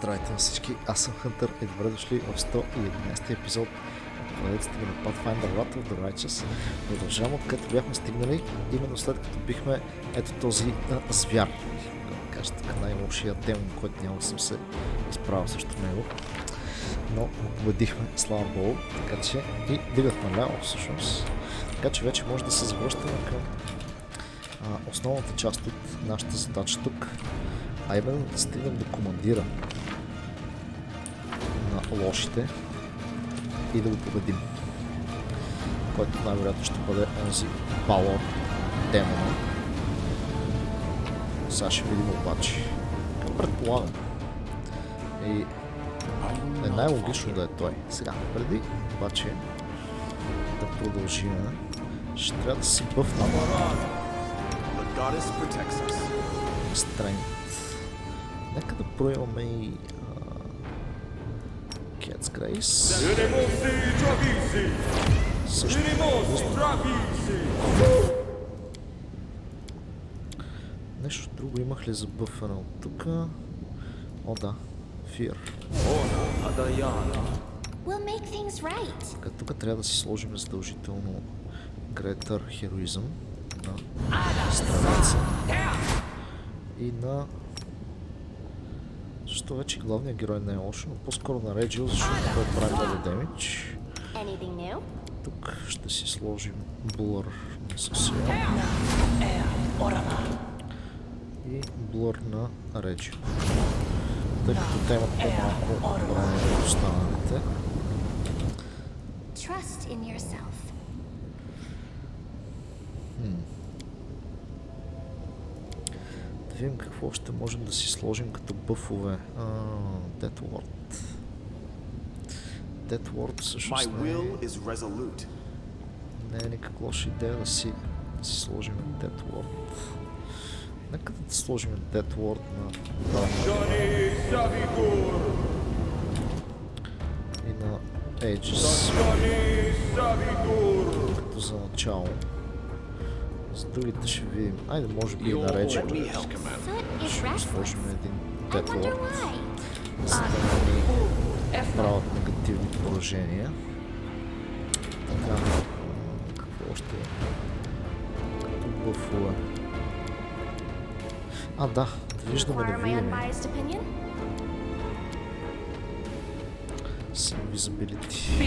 Здравейте на всички, аз съм Хънтър и добре дошли в 111 епизод от поредицата ми на Pathfinder в Blackridge. Продължавам откъдето бяхме стигнали, именно след като бихме ето този звяр. Да кажа така, най-лошия демон, който няма да съм се изправил срещу него. Но победихме, слава Богу, така че и дигахме ляво всъщност. Така че вече може да се завръщаме към основната част от нашата задача тук. А именно да стигнем до командира на лошите и да го победим. Който най-вероятно ще бъде онзи Valor демона. Сега ще видим обаче. Предполагам. И е най-логично да е той. Сега, преди обаче да продължим, ще трябва да си бъфнем Strength. Нека да прояваме и Cat's Grace. Също нещо друго имах ли за бъфане от тук? О да, Fear. Така, тук трябва да си сложим задължително Greater Heroism на страница и на... Защо вече главният герой не е лошо, но по-скоро на Реджил, защото той прави много демидж. Тук ще си сложим Blur на Социал и Blur на Реджил, тъй като те имат по-малко време от останалите. Да видим какво още можем да си сложим като бъфове. Death Ward. Death Ward всъщност не е никак лоша идея да си сложим Death Ward. Нека да сложим Death Ward на и на Aegis като за начало. За другите ще видим. Айде, може би и на Реджил. Ще сложим един Death Lord, за да ни правят негативни поражения. Така, какво още е? Като бъфове. А, да, виждаме невидими. Invisibility.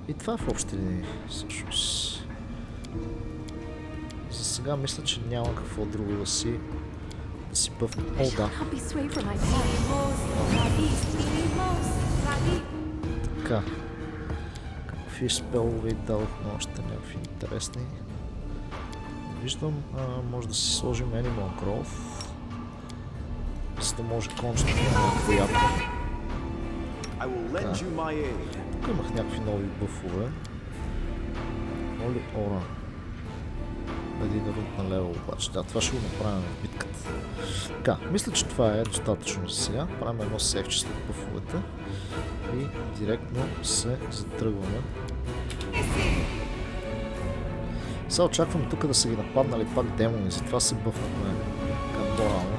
И това е в общи линии, всъщност. За сега мисля, че няма какво друго да си бъфнем. О, да. Така. Какви спелове дадохме още някакви интересни. Виждам, може да си сложим Animal Growth, за да може кончето да е приятно. Тук имах някакви нови бъфове. Моли Ора. Един рунд на левел обаче. Да, това ще го направим в битката. Така, мисля, че това е достатъчно за сега. Правим едно сейвче след бъфовете и директно се затръгваме. Сега очаквам тук да са ги нападнали пак демони, затова се бъфнахме към по-рано.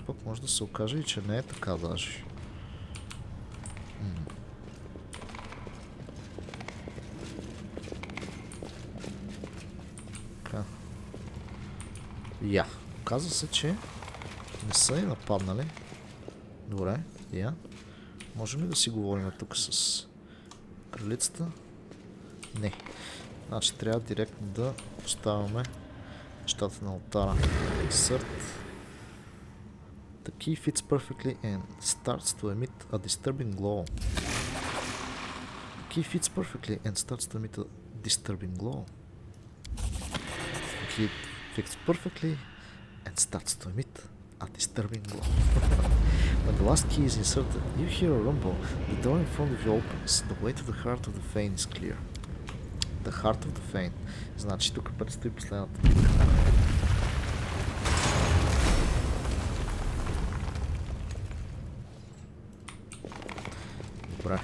Пък може да се окаже и че не е така даже. Така. Я. Оказва се, че не са и нападнали. Добре, я. Можем ли да си говорим тук с кралицата? Не. Значи трябва директно да поставяме нещата на алтара. Insert. The key fits perfectly and starts to emit a disturbing glow. The key fits perfectly and starts to emit a disturbing glow. The key fits perfectly and starts to emit a disturbing glow. When the last key is inserted, you hear a rumble. The door in front of you opens. The way to the heart of the Fane is clear. The heart of the Fane. Значи тук предстои последната битка. Добре.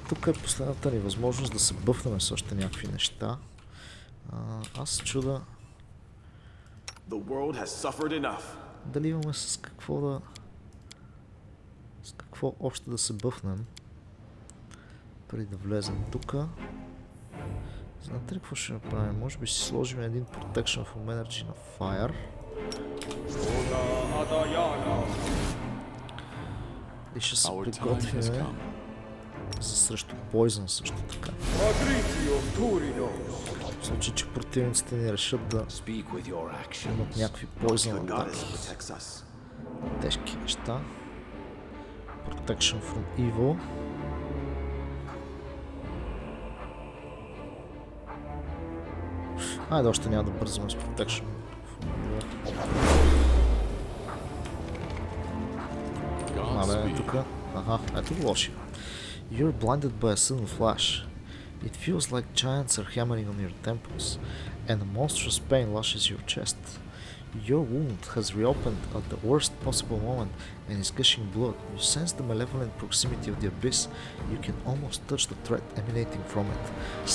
Тук е последната ни възможност да се бъфнем с още някакви неща. Аз чуда дали имаме с какво още да се бъфнем преди да влезем тук. Знаете ли какво ще направим? Може би си сложим един protection from energy на fire. И ще се приготвим за срещу poison също така. В случай, че противниците ни решат да имат някакви poison атаки. Тежки неща. Protection from evil. Айде, още няма да бързаме с protection. Абе, тук. Аха, ето го лоши. You're blinded by a sudden flash. It feels like giants are hammering on your temples, and a monstrous pain lashes your chest. Your wound has reopened at the worst possible moment and is gushing blood. You sense the malevolent proximity of the abyss. You can almost touch the threat emanating from it.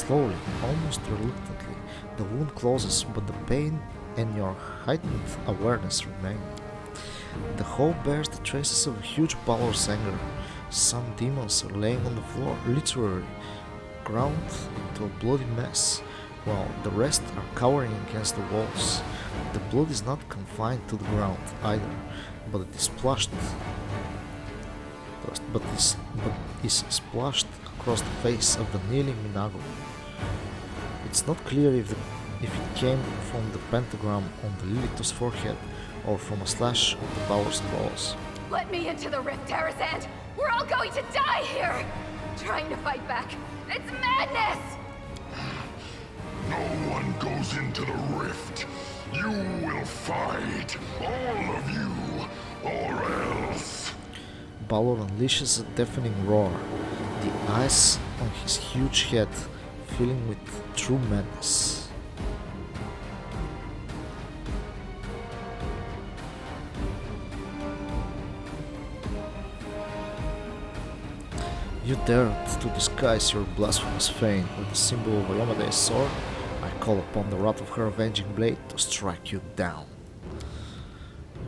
Slowly, almost reluctantly, the wound closes, but the pain and your heightened awareness remain. The hole bears the traces of a huge balor's anger. Some demons are laying on the floor, literally ground into a bloody mess, while the rest are cowering against the walls. The blood is not confined to the ground either, but it is splashed. But is splashed across the face of the kneeling Minago. It's not clear if it came from the pentagram on the Lilith's forehead or from a slash of the Balor's claws. Let me into the rift, Tarazand! We're all going to die here! Trying to fight back. It's madness! No one goes into the rift. You will fight, all of you, or else. Balor unleashes a deafening roar, the eyes on his huge head filling with true madness. You dared to disguise your blasphemous fame with the symbol of Ayamede's sword? I call upon the wrath of her avenging blade to strike you down.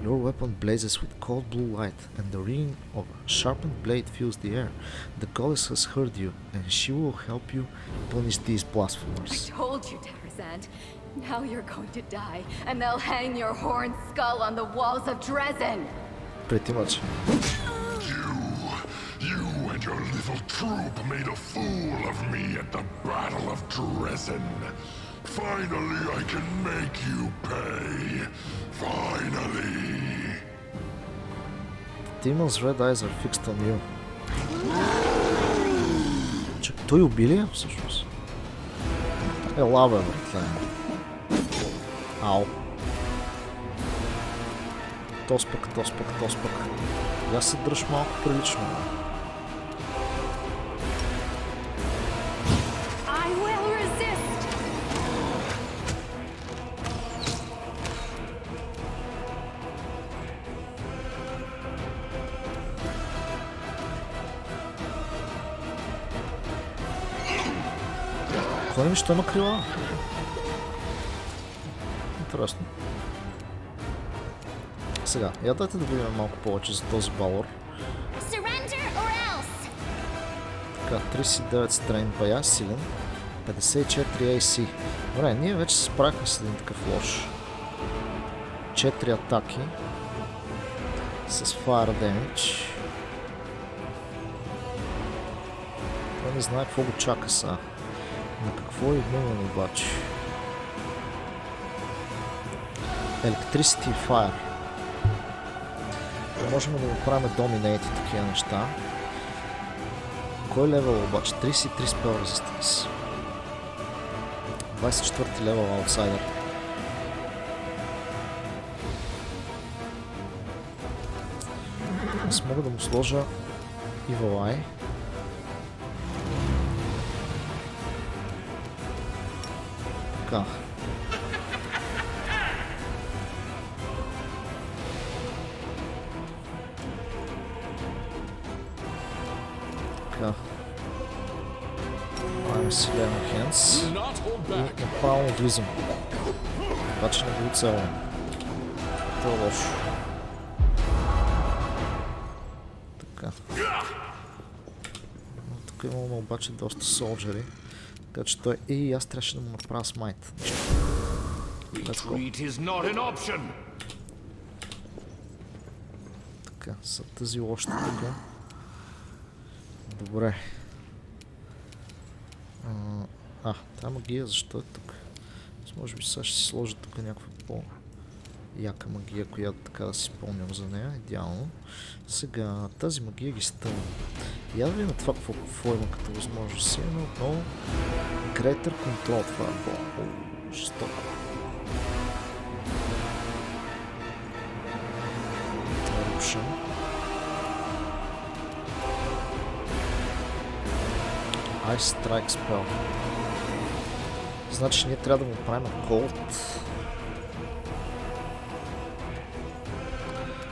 Your weapon blazes with cold blue light, and the ring of a sharpened blade fills the air. The goddess has heard you, and she will help you punish these blasphemers. I told you, Tarazand. Now you're going to die, and they'll hang your horned skull on the walls of Dresden. Pretty much. You and your little troop made a fool of me at the Battle of Dresden. Finally, I can make you pay. Finally. The demon's red eyes are fixed on you. Чак, той уби ли всъщност? Ела бе, братле. Ау. Тоспък. Я се дръж малко прилично. Кой ми ще има крила? Интересно. Сега, я дайте да видим малко повече за този Балор. Така, 39 стрейн, бая силен, 54 AC. Добре, ние вече се справихме с един такъв лош. 4 атаки с Fire Damage. Той не знае какво го чака сега. На какво е имунен обаче? Electricity и Fire. Можем да направим Dominate и такива неща. Кой левел обаче? 33 Spell Resistance. 24 левел Outsider. Аз мога да му сложа Evil Eye. Така. Така. сега на Хенс и направо влизам. Обаче не го оцелвам. Това е лошо. Така. Тук имаме обаче доста солджери. Така че той и аз трябваше да му направя смайт. Така, са тази лошата тук. Добре. Тая магия защо е тук? Може би сега ще си сложа тук някаква по-яка магия, която така да си спомням за нея. Идеално. Сега тази магия ги стъмва. Я да видим това какво има като възможност. Имаме отново Greater Control. Това е жестоко. Eruption. Ice Strike Spell. Значи ние трябва да му правим Cold.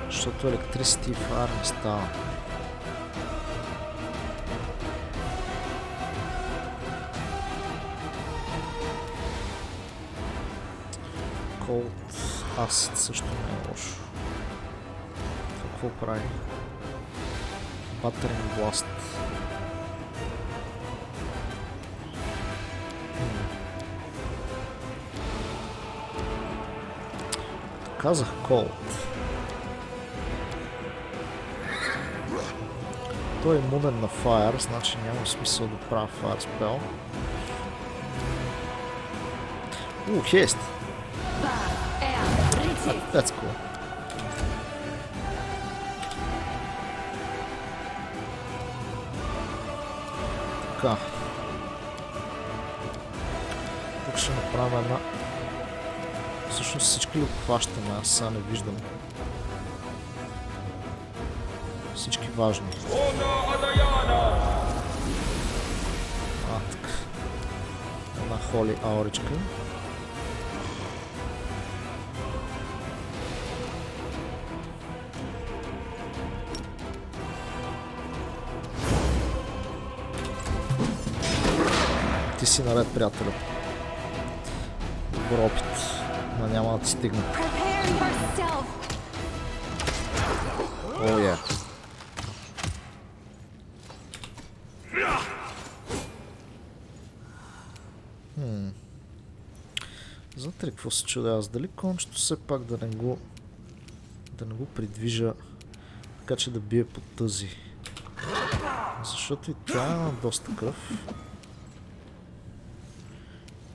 Защото Electricity Fire не става. Cold Acid също не е лошо. Какво прави? Battering Blast. Казах Cold. Той е имунен на Fire, значи няма смисъл да правя Fire Spell. Хест! That's cool. Така. Тук ще направим една... Всъщност всички ли обхващаме? Аз сега не виждам. Всички важни. Така. Една холи ауричка. Ти си наред, приятели. Добър опит. Но няма да ти стигна. О, Знаете ли какво се чудя аз? Дали кончето все пак да не го придвижа така, че да бие по тази. Защото и тя има доста кръв.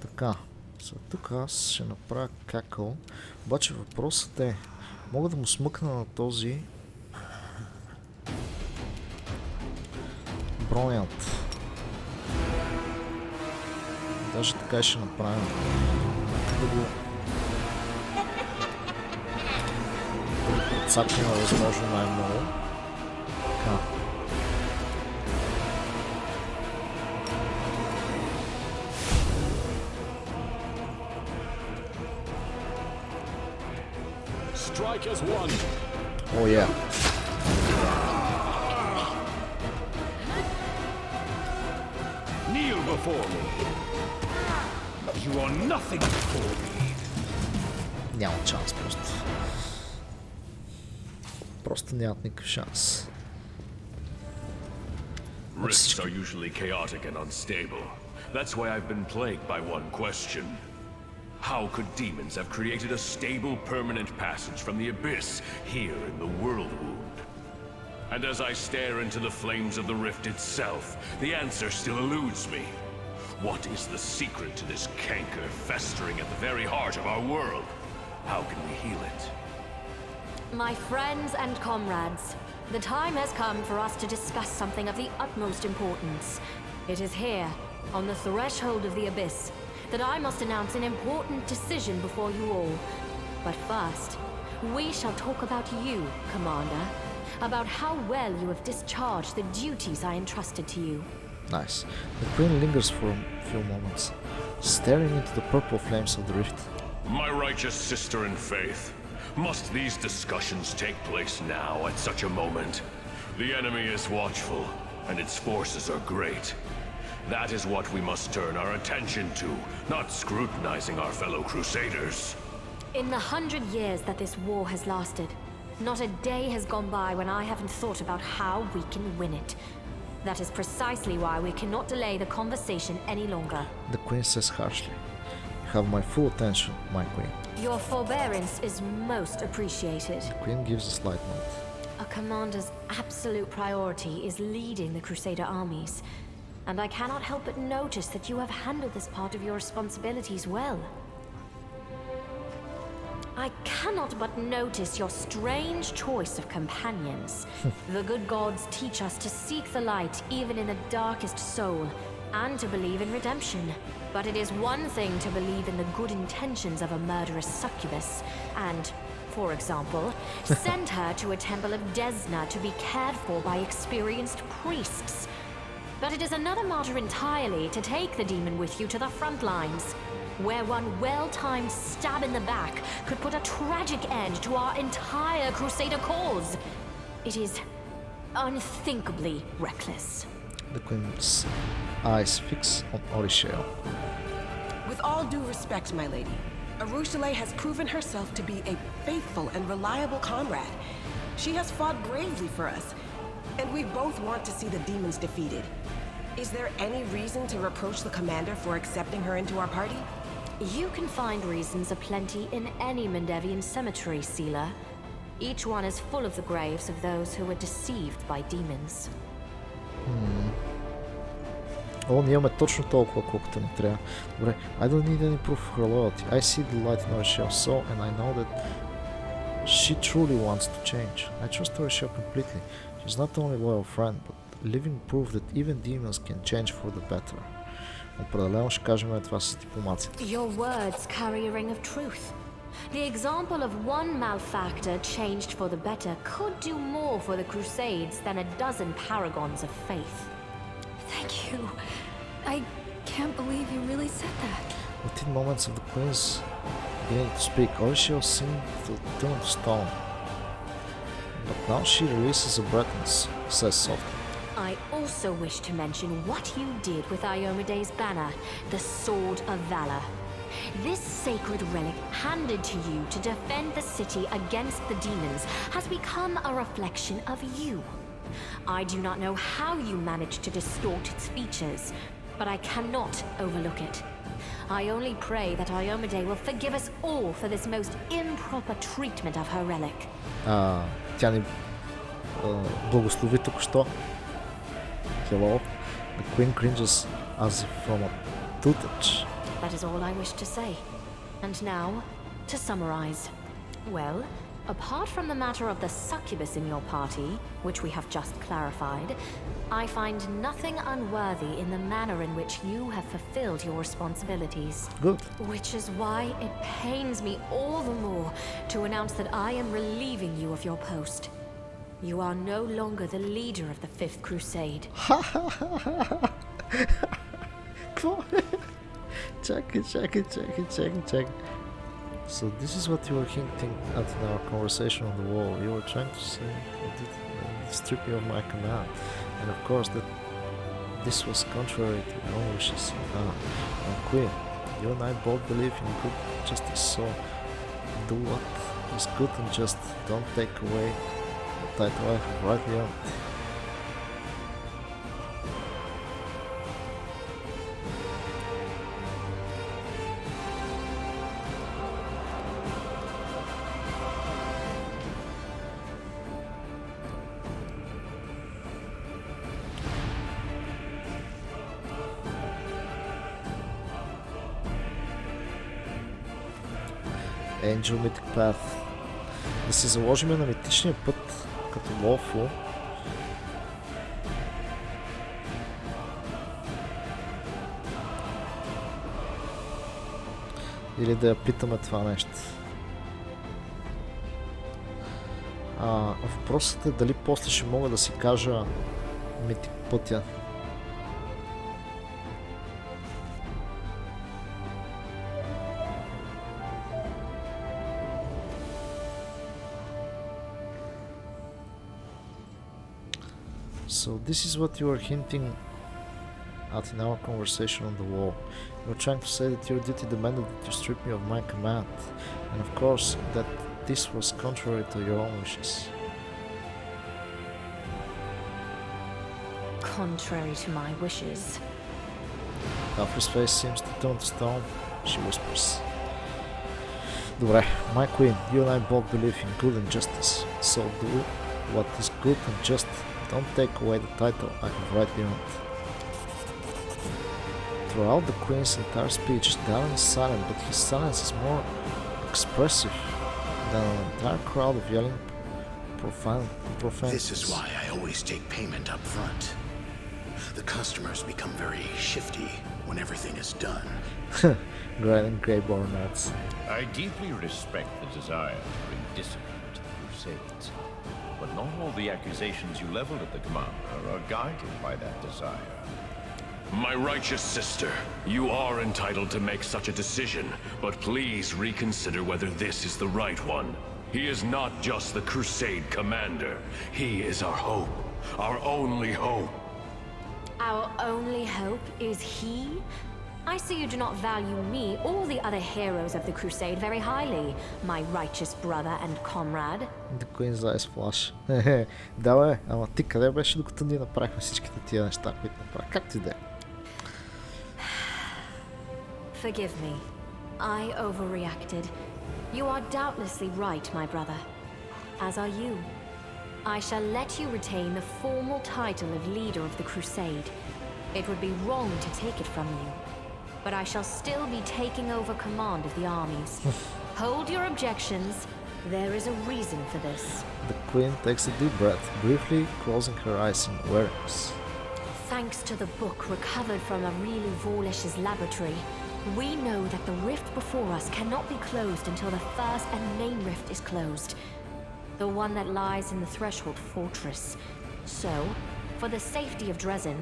Така. За тук аз ще направя какъл. Обаче въпросът е, мога да му смъкна на този бронят. Даже така ще направим. Да го цакнем възможно най-много. Така. Oh yeah. Kneel before me. You are nothing before me. Няма шанс просто. Просто нямат никакъв шанс. Rifts are usually chaotic and unstable. That's why I've been plagued by one question. How could demons have created a stable, permanent passage from the abyss here in the world wound? And as I stare into the flames of the rift itself, the answer still eludes me. What is the secret to this canker festering at the very heart of our world? How can we heal it? My friends and comrades, the time has come for us to discuss something of the utmost importance. It is here, on the threshold of the abyss, that I must announce an important decision before you all. But first, we shall talk about you, Commander. About how well you have discharged the duties I entrusted to you. Nice. The Queen lingers for a few moments, staring into the purple flames of the rift. My righteous sister in faith, must these discussions take place now at such a moment? The enemy is watchful, and its forces are great. That is what we must turn our attention to, not scrutinizing our fellow crusaders. In the 100 years that this war has lasted, not a day has gone by when I haven't thought about how we can win it. That is precisely why we cannot delay the conversation any longer. The queen says harshly. You have my full attention, my queen. Your forbearance is most appreciated. The queen gives a slight nod. A commander's absolute priority is leading the Crusader armies, and I cannot help but notice that you have handled this part of your responsibilities well. I cannot but notice your strange choice of companions. The good gods teach us to seek the light even in the darkest soul, and to believe in redemption. But it is one thing to believe in the good intentions of a murderous succubus, and, for example, send her to a temple of Desna to be cared for by experienced priests. But it is another matter entirely to take the demon with you to the front lines, where one well-timed stab in the back could put a tragic end to our entire Crusader cause. It is unthinkably reckless. The queen's eyes fix on Orisheo. With all due respect, my lady, Arushalay has proven herself to be a faithful and reliable comrade. She has fought bravely for us, and we both want to see the demons defeated. Is there any reason to reproach the commander for accepting her into our party? You can find reasons aplenty in any Mendevian cemetery, Seela. Each one is full of the graves of those who were deceived by demons. О, ние имаме точно толкова, колкото ни трябва. Добре, I don't need any proof of her loyalty. I see the light in Orisheo soul, and I know that she truly wants to change. I trust Orisheo completely. She's not only a loyal friend, but living proof that even demons can change for the better. Определено ще кажем това с дипломацията. Your words carry a ring of truth. The example of one malefactor changed for the better could do more for the Crusades than a dozen paragons of faith. Thank you. I can't believe you really said that. Within moments of the queen's beginning to speak, Orisheo seemed to turn to stone. But now she releases a breath and says softly, I also wish to mention what you did with Iomede's banner, the Sword of Valor. This sacred relic handed to you to defend the city against the demons has become a reflection of you. I do not know how you managed to distort its features, but I cannot overlook it. I only pray that Iomede will forgive us all for this most improper treatment of her relic. Тя ни благослови току-що. Hello. The queen cringes as if from a tutelage. That is all I wish to say. And now, to summarize. Well, apart from the matter of the succubus in your party, which we have just clarified, I find nothing unworthy in the manner in which you have fulfilled your responsibilities. Good. Which is why it pains me all the more to announce that I am relieving you of your post. You are no longer the leader of the Fifth Crusade. Check. So this is what you were hinting at in our conversation on the wall. You were trying to say strip me of my command. And of course that this was contrary to your own wishes. Queen, you and I both believe in good justice, so do what is good and just. Don't take away the title I have rightly earned. Angel Mythic Path. Да се заложим на митичния път като лофо. Или да я питаме това нещо. Въпросът е дали после ще мога да си кажа митик пътя. So this is what you are hinting at in our conversation on the wall. You're trying to say that your duty demanded that you strip me of my command, and of course that this was contrary to your own wishes. Contrary to my wishes. Afra's face seems to turn to stone. She whispers. Добре, my queen, you and I both believe in good and justice, so do what is good and just. Don't take away the title I have right beyond. Throughout the queen's entire speech, Darren is silent, but his silence is more expressive than an entire crowd of yelling profanities. This is why I always take payment up front. The customers become very shifty when everything is done. Grinding Greyborn nuts. I deeply respect the desire to bring discipline to the Crusades, but not all the accusations you leveled at the commander are guided by that desire. My righteous sister, you are entitled to make such a decision, but please reconsider whether this is the right one. He is not just the Crusade commander. He is our hope, our only hope. Our only hope is he? I see you do not value me or the other heroes of the Crusade very highly, my righteous brother and comrade. The Queen's eyes flash. Да бе, ама ти къде беше докато ние направихме всичките тия неща, които направих? Както и да е. Forgive me. I overreacted. You are doubtlessly right, my brother. As are you. I shall let you retain the formal title of leader of the Crusade. It would be wrong to take it from you. But I shall still be taking over command of the armies. Hold your objections. There is a reason for this. The Queen takes a deep breath, briefly closing her eyes in awareness. Thanks to the book recovered from Aureli Vorlish's laboratory, we know that the rift before us cannot be closed until the first and main rift is closed. The one that lies in the Threshold Fortress. So, for the safety of Dresden,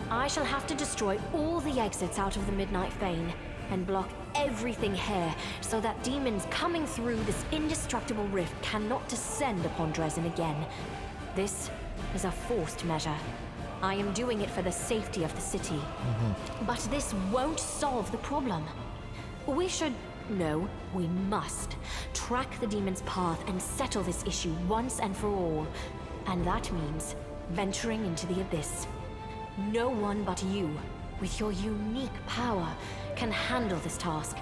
I shall have to destroy all the exits out of the Midnight Fane and block everything here so that demons coming through this indestructible rift cannot descend upon Dresden again. This is a forced measure. I am doing it for the safety of the city. But this won't solve the problem. We should... No, we must track the demon's path and settle this issue once and for all. And that means venturing into the abyss. No one but you, with your unique power, can handle this task.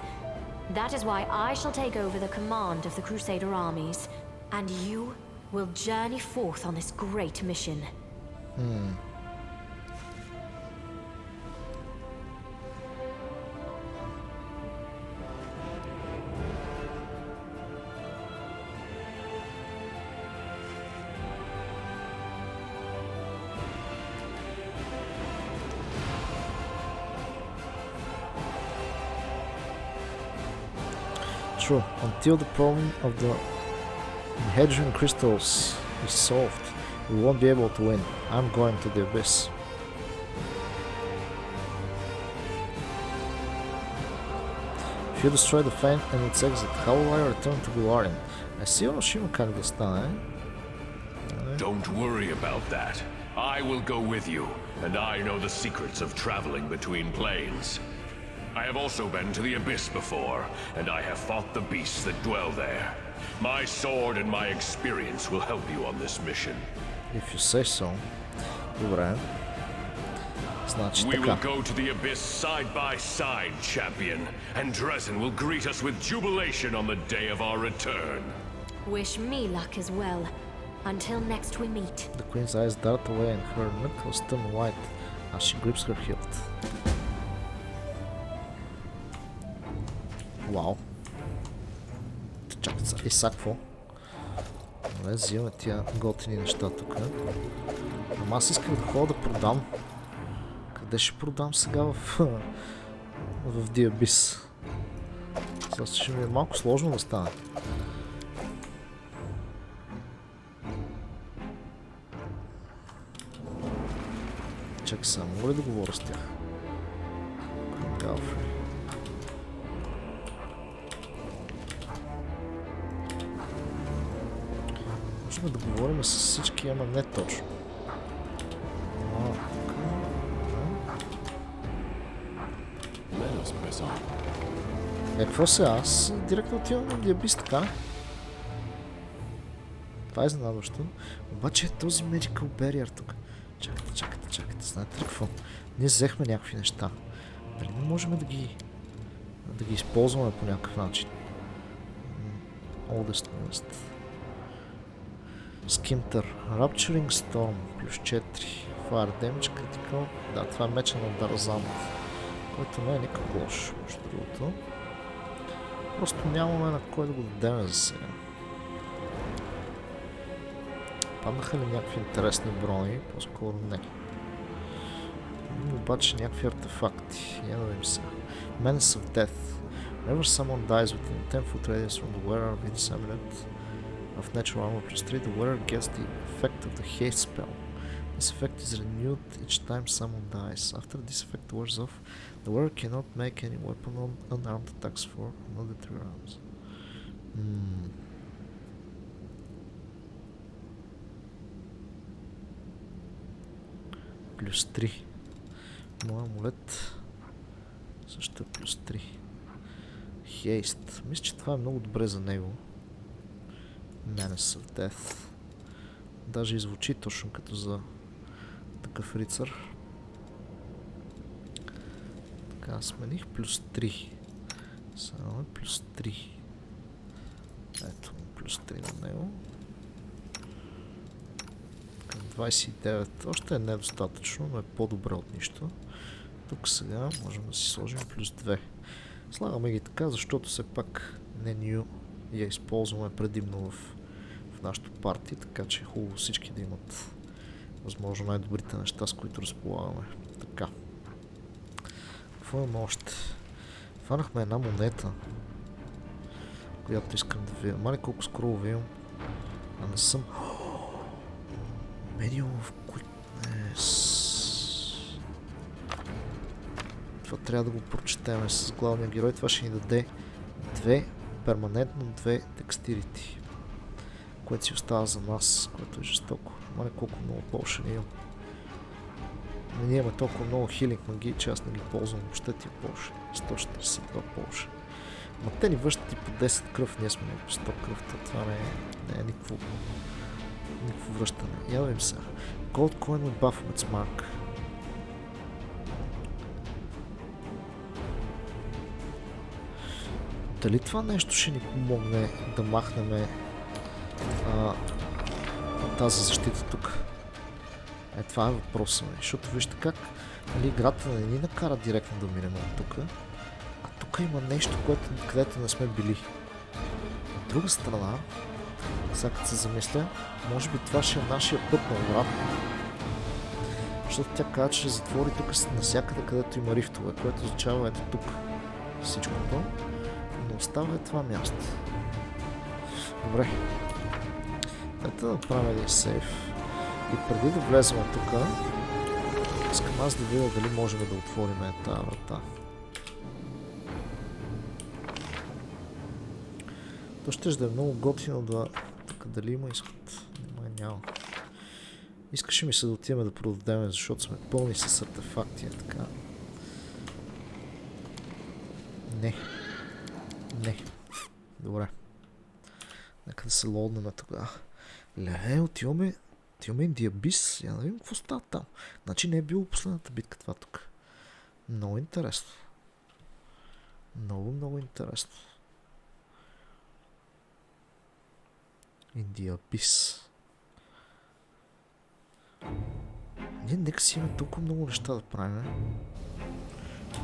That is why I shall take over the command of the Crusader armies, and you will journey forth on this great mission. True, until the problem of the Hadrian crystals is solved, we won't be able to win. I'm going to the abyss. If you destroy the Fane and its exit, how will I return to Golarion? Сигурно ще има как да стане. Don't worry about that. I will go with you, and I know the secrets of traveling between planes. I have also been to the Abyss before, and I have fought the beasts that dwell there. My sword and my experience will help you on this mission. If you say so. Добре. Значи We така. will go to the Abyss side by side, champion, and Dresden will greet us with jubilation on the day of our return. Wish me luck as well. Until next we meet. The Queen's eyes dart away and her knuckles turn white as she grips her hilt. Вау. Чакай сега. И сега какво? Добре, взимаме тия готини неща тук. Ама аз исках да ходя да продам. Къде ще продам сега в The Abyss? Сега ще ми е малко сложно да стане. Чакай сега, мога ли да говоря с тях? Можем да говорим с всички, ама не точно. must press on. Какво сега? Аз директно отивам на Диабис, така? Това е изненадващо. Обаче е този Medical Barrier тук. Чакайте. Знаете ли какво? Ние взехме някакви неща. Дали не можем да ги използваме по някакъв начин? Oldest Newest. Skimter. Rapturing Storm. Плюс 4. Fire Damage Critical. Да, това е меча на Дарзан. Който не е никак лош, между другото. Просто нямаме на кой да го дадем за сега. Паднаха ли някакви интересни брони? По-скоро не. Обаче някакви артефакти. Я да видим сега. Menace of Death. Whenever someone dies within 10 foot radius from the wearer of this amulet of natural armor plus 3, the wearer gets the effect of the haste spell. This effect is renewed each time someone dies. After this effect wears off, the wearer cannot make any weapon on unarmed attacks for another 3 rounds. Плюс 3. Моя амулет също е плюс 3. Хейст. Мисля, че това е много добре за него. Menace of Death. Даже и звучи точно като за такъв рицар. Така, смених плюс 3. Само е плюс 3. Ето, плюс 3 на него. 29. Още е недостатъчно, но е по-добре от нищо. Тук сега можем да си сложим плюс 2. Слагаме ги така, защото все пак не New я използваме предимно в нашото парти, така че е хубаво всички да имат възможно най-добрите неща, с които разполагаме. Така. Какво имаме още? Фанахме една монета, която искам да видя. Мали колко скролове имам. А не съм... Medium of Quickness. Това трябва да го прочетем с главния герой. Това ще ни даде 2 перманентно, 2 декстерити. Което си остава за нас, което е жестоко. Мали колко много полшен имам. Ние имаме толкова много хилинг магии, че аз не ги ползвам въобще тия полшен. 142 полшен. Ма те ни връщат и по 10 кръв, ние сме по 100 кръв, това не е никакво връщане. Я да видим сега. Gold Coin with Baphomet's Mark. Дали това нещо ще ни помогне да махнем тази защита тук? Това е въпросът ми, защото вижте как играта не ни накара директно да минем от тук, а тук има нещо, където не сме били. От друга страна, сега като се замисля, може би това ще е нашия път на обратно. Защото тя казва, че ще затвори тук навсякъде, където има рифтове, което означава ето тук всичкото, но остава това място. Добре. Дайте да направим един сейф. И преди да влезем тук, искам аз да видя дали можем да отворим тази врата. То ще да е много готино да... Тук дали има изход? Няма. Искаше ми се да отиваме да продадем, защото сме пълни с артефакти, така. Не. Добре. Нека да се лоднем тогава. Ле, отиваме Диабис. Я да видим какво става там. Значи не е било последната битка това тук. Много интересно. Много интересно. Диабис. Ние нека си имаме толкова много неща да правим.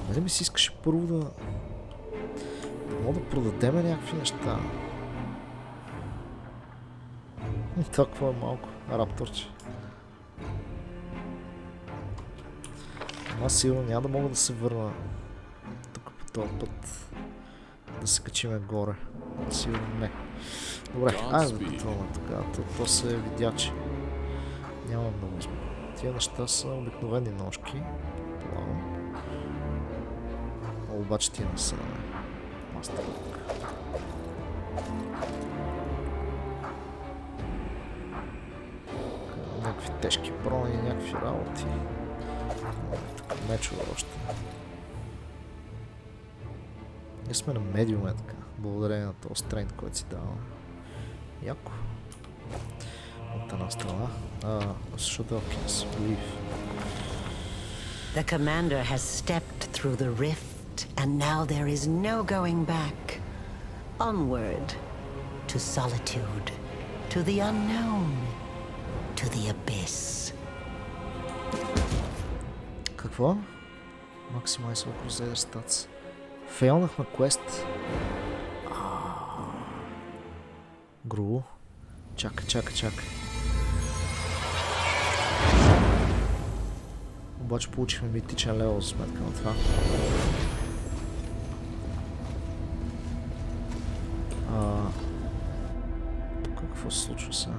Нали ми си искаше първо да мога да продадем някакви неща. Това какво е малко? Рапторче. Ама сигурно няма да мога да се върна тук по този път. Да се качиме горе. Сигурно не. Добре, айде да пътваме тогава. То се видя, че няма много избор. Тия неща са обикновени ножки. Обаче тия не са мастерлък. Някакви тежки брони, някакви работи. Тук мечове още. Ние сме на медиуме така, благодарение на този стрейн, който си дава. Яко. От една страна. Защото leave. The commander has stepped through the rift, and now there is no going back. Onward, to solitude, to the unknown, to the abyss. Какво? Maximize all Crusader stats. Фейлнахме квест. Грубо. Чакай. Обаче получихме митичен левел за сметка на това. Тук какво се случва сега?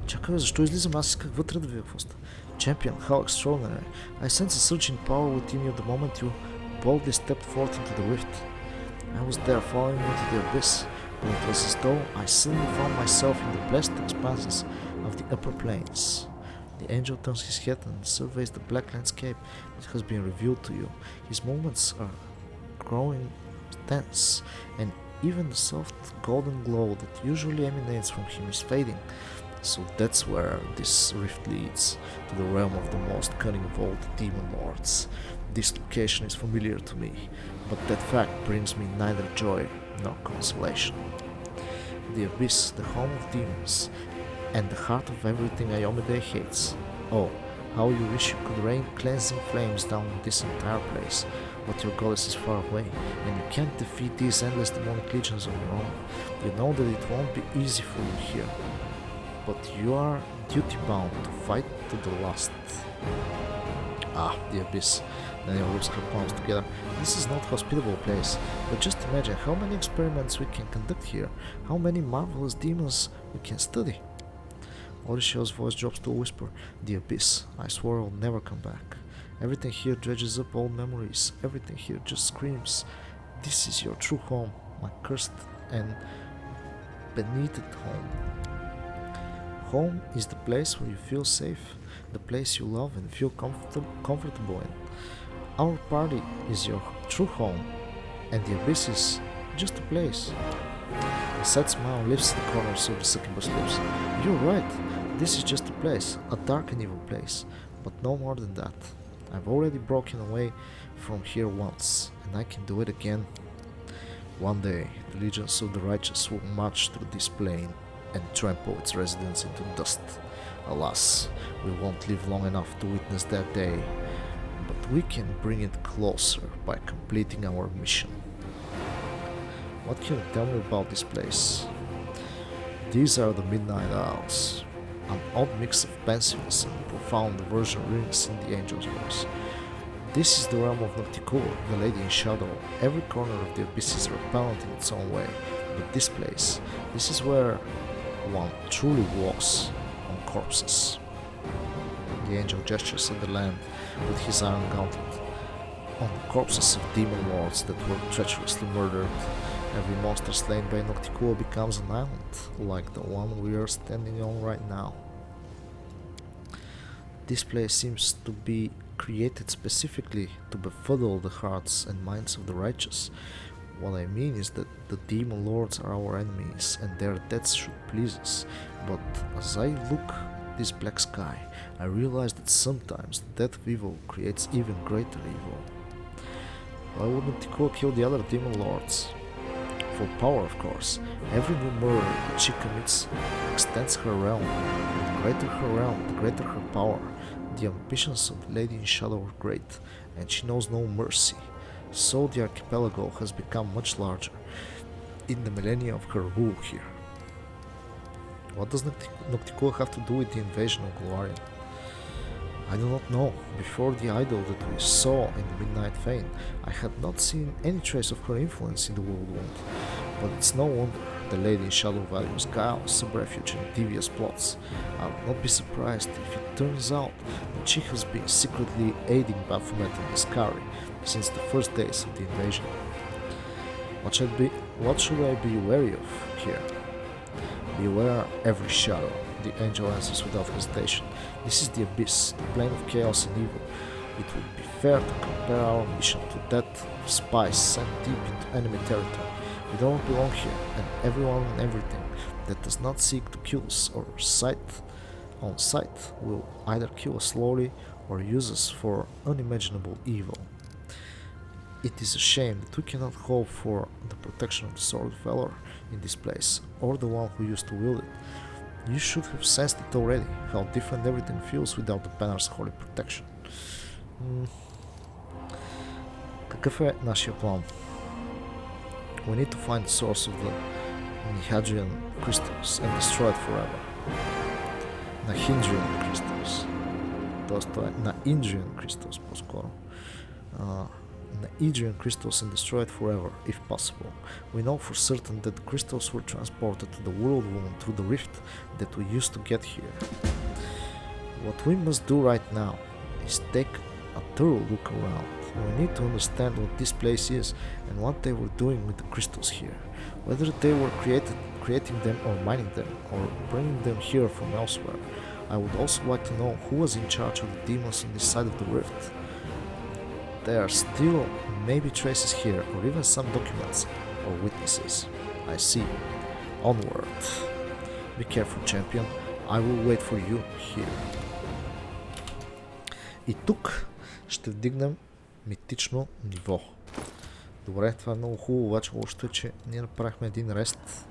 Чакай, защо излизам? Аз исках вътре да видя какво става. Champion, how extraordinary. I sense a surging power within you the moment you boldly stepped forth into the rift. I was there falling into the abyss, but it was as though I suddenly found myself in the blessed expanses of the upper planes. The angel turns his head and surveys the black landscape that has been revealed to you. His movements are growing tense, and even the soft golden glow that usually emanates from him is fading. So that's where this rift leads, to the realm of the most cunning of all the demon lords. This location is familiar to me, but that fact brings me neither joy nor consolation. The abyss, the home of demons, and the heart of everything Iomide hates. Oh, how you wish you could rain cleansing flames down this entire place, but your goddess is far away, and you can't defeat these endless demonic legions on your own. You know that it won't be easy for you here, but you are duty-bound to fight to the last. The abyss. Daniel rubs her palms together. This is not a hospitable place, but just imagine how many experiments we can conduct here, how many marvelous demons we can study. Odysseus' voice drops to a whisper. The abyss. I swore I will never come back. Everything here dredges up old memories. Everything here just screams. This is your true home, my cursed and benighted home. Home is the place where you feel safe, the place you love and feel comfortable in. Our party is your true home, and the abyss is just a place. A sad smile lifts the corners of the succubus lips. You're right, this is just a place, a dark and evil place, but no more than that. I've already broken away from here once, and I can do it again. One day, the legions of the righteous will march through this plain and trample its residents into dust. Alas, we won't live long enough to witness that day, but we can bring it closer by completing our mission. What can you tell me about this place? These are the Midnight Isles, an odd mix of pensiveness and profound aversion rings in the angel's voice. This is the realm of Nocticola, the Lady in Shadow. Every corner of the abyss is repellent in its own way, but this place, this is where one truly walks on corpses. The angel gestures at the land with his iron gauntlet. On the corpses of demon lords that were treacherously murdered, every monster slain by Nocticola becomes an island, like the one we are standing on right now. This place seems to be created specifically to befuddle the hearts and minds of the righteous. What I mean is that the demon lords are our enemies and their deaths should please us, but as I look at this black sky, I realize that sometimes the death of evil creates even greater evil. Why would Nocticola kill the other demon lords? For power, of course. Every new murder that she commits extends her realm. The greater her realm, the greater her power. The ambitions of the Lady in Shadow are great, and she knows no mercy. So the archipelago has become much larger in the millennia of her rule here. What does Nocticola have to do with the invasion of Golarion? I do not know. Before the idol that we saw in the Midnight Fane, I had not seen any trace of her influence in the world wound. But it's no wonder the Lady in Shadow values guile, subterfuge and devious plots. I would not be surprised if it turns out that she has been secretly aiding Baphomet and Iscari since the first days of the invasion. What should I be wary of here? Beware every shadow, the angel answers without hesitation. This is the abyss, the plane of chaos and evil. It would be fair to compare our mission to that of spies sent deep into enemy territory. We don't belong here, and everyone and everything that does not seek to kill us or on sight will either kill us slowly or use us for unimaginable evil. It is a shame that we cannot hope for the protection of the Sword of Valor in this place, or the one who used to wield it. You should have sensed it already, how different everything feels without the banner's holy protection. Какъв е нашия план? We need to find the source of the Hadrian crystals and destroy it forever. На Hadrian crystals. Тоест това е на Hadrian crystals по-скоро. The Hadrian crystals and destroy it forever, if possible. We know for certain that the crystals were transported to the world woman through the rift that we used to get here. What we must do right now is take a thorough look around. We need to understand what this place is and what they were doing with the crystals here. Whether they were creating them or mining them or bringing them here from elsewhere. I would also like to know who was in charge of the demons on this side of the rift. There are still maybe traces here, or even some documents or witnesses. I see. Onward. Be careful, champion. I will wait for you here. И тук ще вдигнем митично ниво. Добре, това е много хубаво, обаче лошото е, че ние направихме един рест,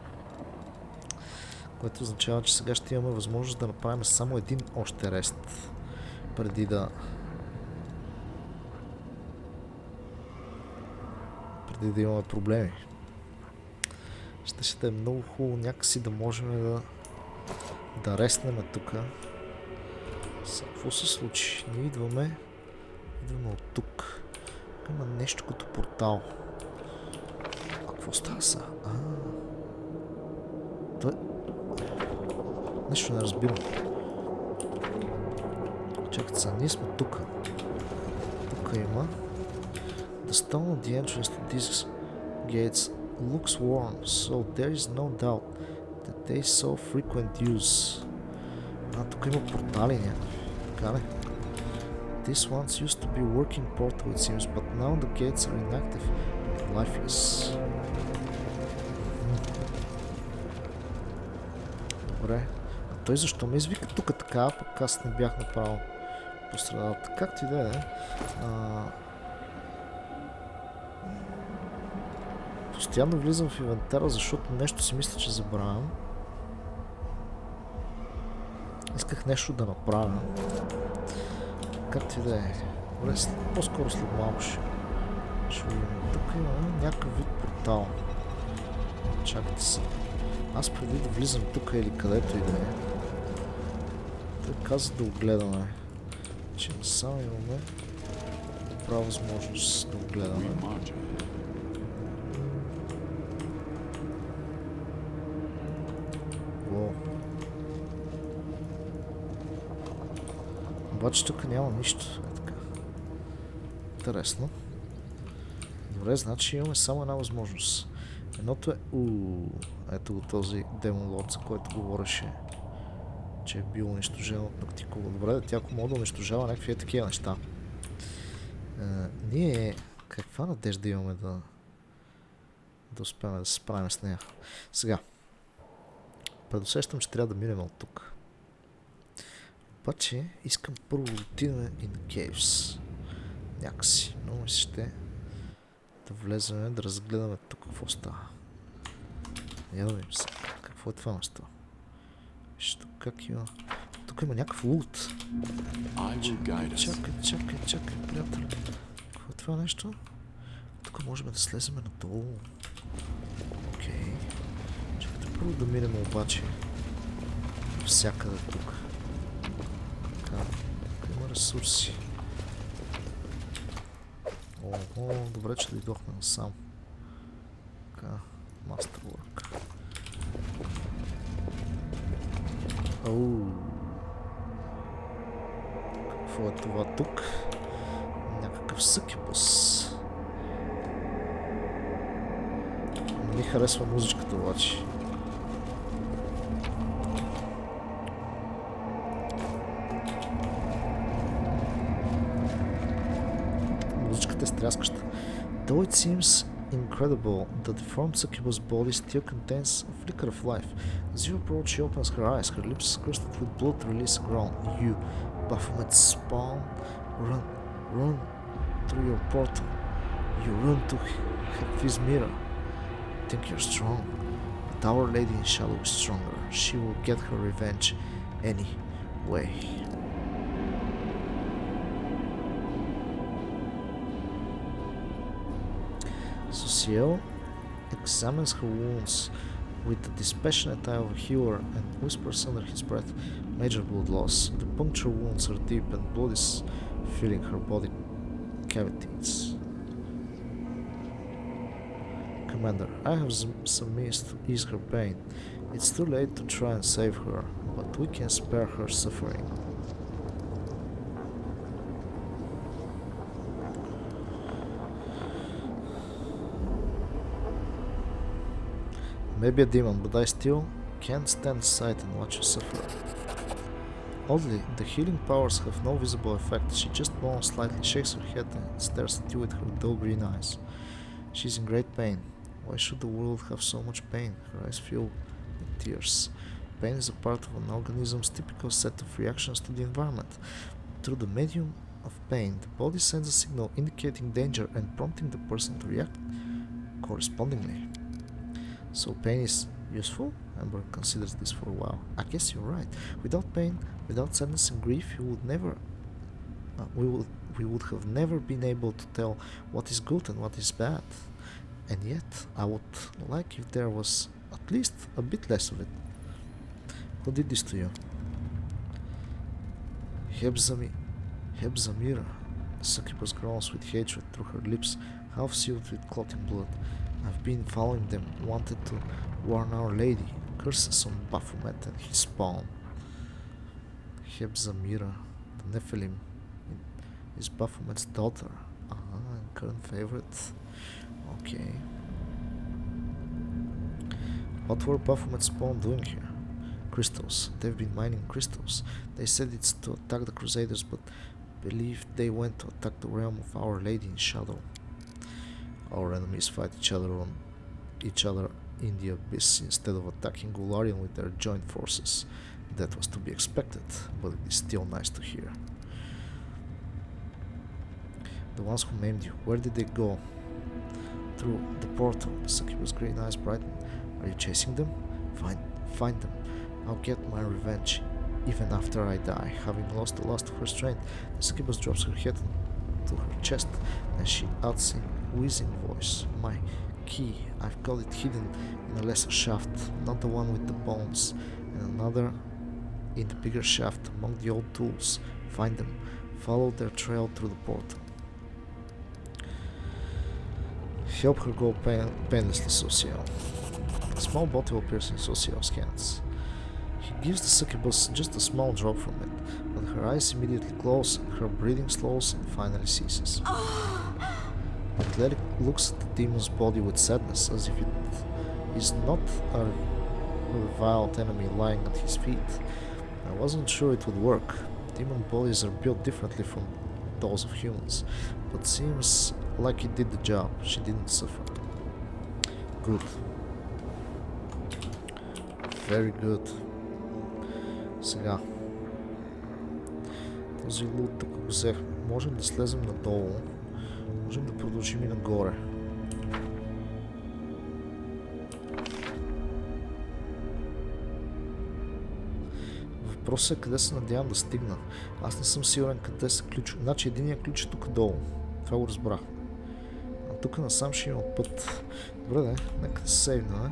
което означава, че сега ще имаме възможност да направим само един още рест, преди да имаме проблеми. Ще е много хубаво някакси да можем да реснем тук. Какво се случи? Ние идваме от тук. Има нещо като портал. А какво става сега? Той... Нещо не разбирам. Чакайте сега, ние сме тук. Тук има. The stone of the entrance to these gates looks worn, so there is no doubt that they saw frequent use. Тук има портали някакви. Така ли? This once used to be working portal it seems, but now the gates are inactive and lifeless. Добре. А той защо ме извика тук така, пък аз не бях направил по средата. Както и да е. Постоянно влизам в инвентара, защото нещо си мисля, че забравям. Исках нещо да направя. Както и да е. Добре, по-скоро след малко ще видим. Тук има някакъв вид портал. Чакайте се. Аз преди да влизам тук или където и да е. Той каза да го гледаме. Че насам имаме добра възможност да го гледаме. Обаче тук няма нищо. Е така. Интересно. Добре, значи имаме само една възможност. Едното е... Ето го този демон лорд, за който говореше, че е бил унищожен от Нактикова. Добре, тя ако мога да унищожава някакви такива неща. Ние... Каква надежда имаме да успеем да се справим с нея? Сега. Предусещам, че трябва да минем от тук. Обаче искам първо да отидем и на Caves. Някакси. Много ми се ще да влезем, да разгледаме тук какво става. Я да видим сега. Какво е това место? Виж тук как има... Тук има някакъв лут. Чакай, приятели. Какво е това нещо? Тук можем да слезем надолу. Окей. Чакайте първо да минем обаче всякъде тук. Има ресурси. Добре, че дойдохме насам. Така, Masterwork. Какво е това тук? Някакъв съкипус. Не ми харесва музичката обаче. е стряскаща. Though it seems incredible, the deformed succubus body still contains a flicker of life. As you approach, she opens her eyes, her lips crusted with blood release a groan. You, Baphomet spawn, run through your portal. You run to his mirror. Think you're strong, but Our Lady in Shadow is stronger. She will get her revenge anyway. Sociel examines her wounds with the dispassionate eye of a healer and whispers under his breath, "Major blood loss. The puncture wounds are deep and blood is filling her body cavities. Commander, I have some means to ease her pain. It's too late to try and save her, but we can spare her suffering." Maybe a demon, but I still can't stand aside and watch you suffer. Oddly, the healing powers have no visible effect. She just moans slightly, shakes her head and stares at you with her dull green eyes. She's in great pain. Why should the world have so much pain? Her eyes fill with tears. Pain is a part of an organism's typical set of reactions to the environment. Through the medium of pain, the body sends a signal indicating danger and prompting the person to react correspondingly. So pain is useful? Amber considers this for a while. I guess you're right. Without pain, without sadness and grief, you would never... we would have never been able to tell what is good and what is bad. And yet, I would like if there was at least a bit less of it. Who did this to you? Hebzamira. The succubus groans with hatred through her lips, half sealed with clotting blood. I've been following them, wanted to warn Our Lady. Curses on Baphomet and his spawn. Hebzamira, the Nephilim, is Baphomet's daughter. And current favorite. Okay. What were Baphomet's spawn doing here? Crystals. They've been mining crystals. They said it's to attack the Crusaders, but believed they went to attack the realm of Our Lady in Shadow. Our enemies fight each other in the abyss instead of attacking Golarion with their joint forces. That was to be expected, but it is still nice to hear. The ones who maimed you, where did they go? Through the portal. The succubus' green eyes brighten. Are you chasing them? Find them. I'll get my revenge, even after I die. Having lost the last of her strength, the succubus drops her head to her chest, and she adds in wheezing voice, "My key. I've got it hidden in a lesser shaft, not the one with the bones, and another in the bigger shaft among the old tools. Find them. Follow their trail through the portal." Help her go painlessly, Sociel. A small bottle appears in Sociel's hands. He gives the succubus just a small drop from it, but her eyes immediately close, her breathing slows and finally ceases. Athletic looks at the demon's body with sadness, as if it is not a reviled enemy lying at his feet. I wasn't sure it would work. Demon bodies are built differently from those of humans, but seems like it did the job. She didn't suffer. Good. Very good. Сега. Този лут тук го взехме. Можем да слезем надолу. Можем да продължим и нагоре. Въпросът е къде се надявам да стигна. Аз не съм сигурен къде са ключ. Значи единият ключ е тук долу. Това го разбрах. А тук насам ще има път. Добре, де, нека да се сейвна, не?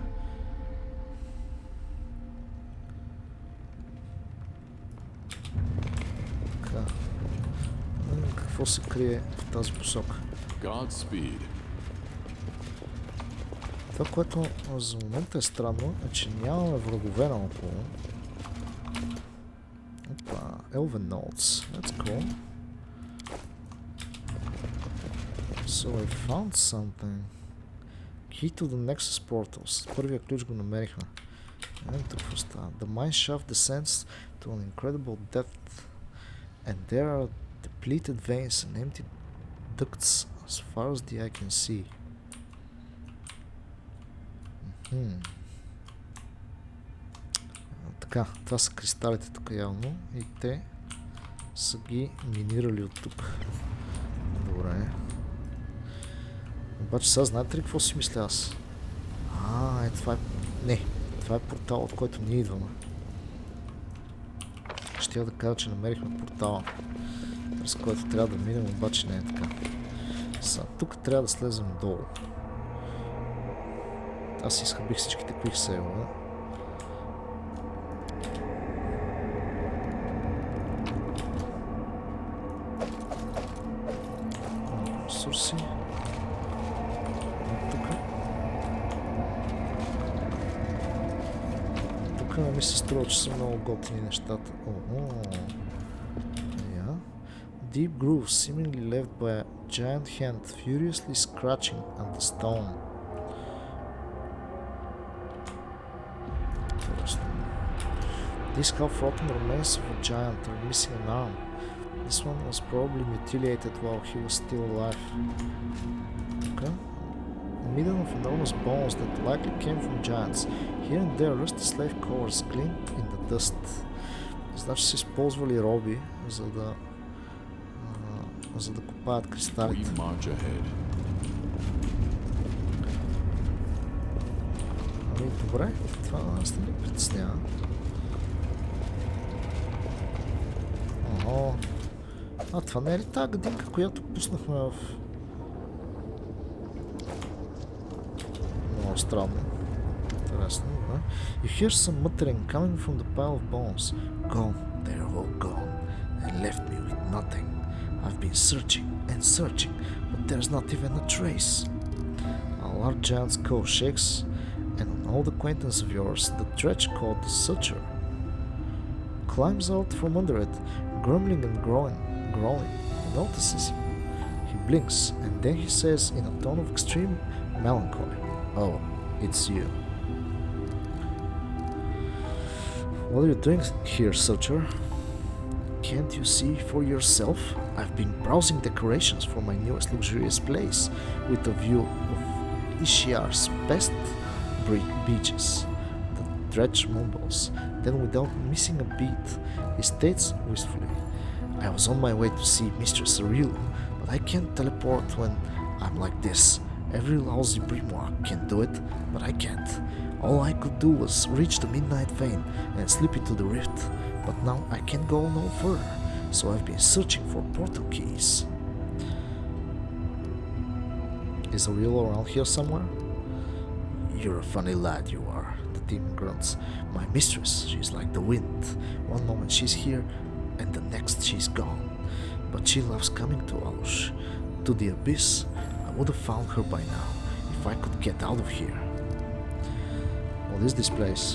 Така. Какво се крие в тази посока? Това, което за момента е странно, е, че нямаме врагове наоколо. Опа, Elven Notes. That's cool. So I found something. Key to the Nexus Portals. Първия ключ го намерихме. Ето какво става. The mine shaft descends to an incredible depth, and there are depleted veins and empty ducts As far as the eye can see. Така, това са кристалите тук явно и те са ги минирали от тук. Добре. Обаче сега знаете ли какво си мисля аз? Това е... Не, това е портал, от който ние идваме. Щях да кажа, че намерихме портала, през който трябва да минем, обаче не е така. Сега, тук трябва да слезем долу. Аз изхъбих всичките quick save-ове. Ресурси. Тук не ми се струва, че са много готини нещата. Deep groove seemingly left by a giant hand furiously scratching on the stone. These half-rotten remains of a giant are missing an arm. This one was probably mutilated while he was still alive. Okay. A million of enormous bones that likely came from giants. Here and there rusty slave covers glint in the dust. Значи са използвали роби, за да копаят кристалите. Ами добре, това нас не притеснява. Това не е ли тази годинка, която пуснахме в... Много странно. Интересно, да? You hear some muttering coming from the pile of bones. Gone, they're all gone, and left me with nothing. I've been searching and searching, but there's not even a trace. A large giant's skull shakes, and an old acquaintance of yours, the dredge called the Searcher, climbs out from under it, grumbling and growling. He notices him. He blinks, and then he says in a tone of extreme melancholy, "Oh, it's you. What are you doing here, Searcher? Can't you see for yourself? I've been browsing decorations for my newest luxurious place with a view of Ishiar's best beaches." The dredge mumbles. Then, without missing a beat, he states wistfully, "I was on my way to see Mistress Auril, but I can't teleport when I'm like this. Every lousy grimoire can do it, but I can't. All I could do was reach the midnight vein and slip into the rift, but now I can't go no further, so I've been searching for portal keys." Is Auril around here somewhere? "You're a funny lad, you are," the demon grunts. "My mistress, she's like the wind. One moment she's here, and the next she's gone. But she loves coming to Alush, to the abyss. I would have found her by now, if I could get out of here." What is this place?